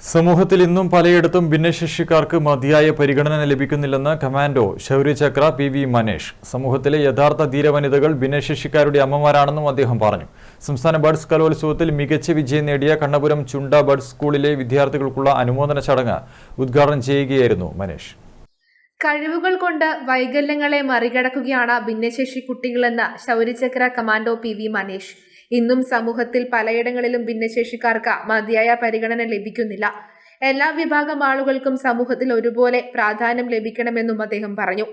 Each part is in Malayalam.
സമൂഹത്തിൽ ഇന്നും പലയിടത്തും ഭിന്നശേഷിക്കാർക്ക് മതിയായ പരിഗണന ലഭിക്കുന്നില്ലെന്ന് കമാൻഡോ ശൗര്യചക്ര പി.വി. മനേഷ്. സമൂഹത്തിലെ യഥാർത്ഥ ധീരവനിതകൾ ഭിന്നശേഷിക്കാരുടെ അമ്മമാരാണെന്നും അദ്ദേഹം പറഞ്ഞു. സംസ്ഥാന ബഡ്സ് കലോത്സവത്തിൽ മികച്ച വിജയം നേടിയ കണ്ണപുരം ചുണ്ട ബഡ്സ് സ്കൂളിലെ വിദ്യാർത്ഥികൾക്കുള്ള അനുമോദന ചടങ്ങ് ഉദ്ഘാടനം ചെയ്യുകയായിരുന്നു മനേഷ്. കഴിവുകൾ കൊണ്ട് വൈകല്യങ്ങളെ മറികടക്കുകയാണ് ഭിന്നശേഷി കുട്ടികളെന്ന് ശൗര്യചക്ര കമാൻഡോ പി.വി. മനേഷ്. ഇന്നും സമൂഹത്തിൽ പലയിടങ്ങളിലും ഭിന്നശേഷിക്കാർക്ക് മതിയായ പരിഗണന ലഭിക്കുന്നില്ല. എല്ലാ വിഭാഗം ആളുകൾക്കും സമൂഹത്തിൽ ഒരുപോലെ പ്രാധാന്യം ലഭിക്കണമെന്നും അദ്ദേഹം പറഞ്ഞു.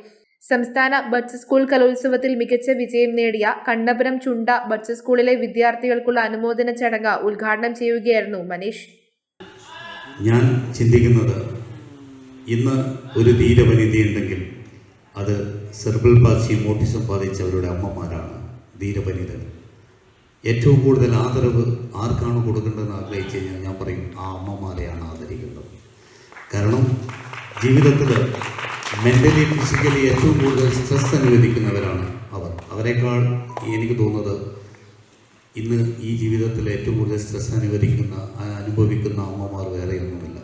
സംസ്ഥാന ബഡ്സ് സ്കൂൾ കലോത്സവത്തിൽ മികച്ച വിജയം നേടിയ കണ്ണപുരം ചുണ്ട ബഡ്സ് സ്കൂളിലെ വിദ്യാർത്ഥികൾക്കുള്ള അനുമോദന ചടങ്ങ് ഉദ്ഘാടനം ചെയ്യുകയായിരുന്നു മനീഷ്. ഞാൻ ചിന്തിക്കുന്നത് ഇന്ന് ഒരു ധീരവനിതയുണ്ടെങ്കിൽ അത് സെർബൽ പാസി ഓട്ടിസം ബാധിച്ചവരുടെ അമ്മമാരാണ് ധീരവനിതകൾ. ഏറ്റവും കൂടുതൽ ആദരവ് ആർക്കാണ് കൊടുക്കേണ്ടതെന്ന് ആഗ്രഹിച്ചു കഴിഞ്ഞാൽ ഞാൻ പറയും ആ അമ്മമാരെയാണ് ആദരിക്കുന്നത്. കാരണം ജീവിതത്തിൽ മെൻ്റലി ഫിസിക്കലി ഏറ്റവും കൂടുതൽ സ്ട്രെസ് അനുഭവിക്കുന്നവരാണ് അവരെക്കാൾ എനിക്ക് തോന്നുന്നത് ഇന്ന് ഈ ജീവിതത്തിൽ ഏറ്റവും കൂടുതൽ സ്ട്രെസ് അനുഭവിക്കുന്ന അമ്മമാർ വേറെയൊന്നുമില്ല.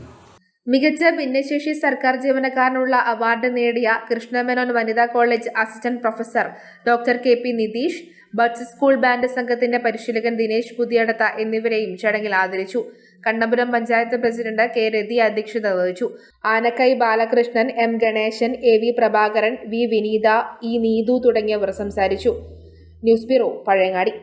മികച്ച ഭിന്നശേഷി സർക്കാർ ജീവനക്കാരനുള്ള അവാർഡ് നേടിയ കൃഷ്ണമേനോൻ വനിതാ college assistant professor doctor K P. Nitish, buds school band സംഘത്തിന്റെ പരിശീലകൻ ദിനേശ് പുതിയടത്ത എന്നിവരെയും ചടങ്ങിൽ ആദരിച്ചു. Kannapuram panchayat president K. രതി അധ്യക്ഷത വഹിച്ചു. Anakkai Balakrishnan, M. Ganesan, A V. Prabhakaran, V. Vineetha, E. Neethu തുടങ്ങിയവർ സംസാരിച്ചു. News bureau, Pazhayangadi.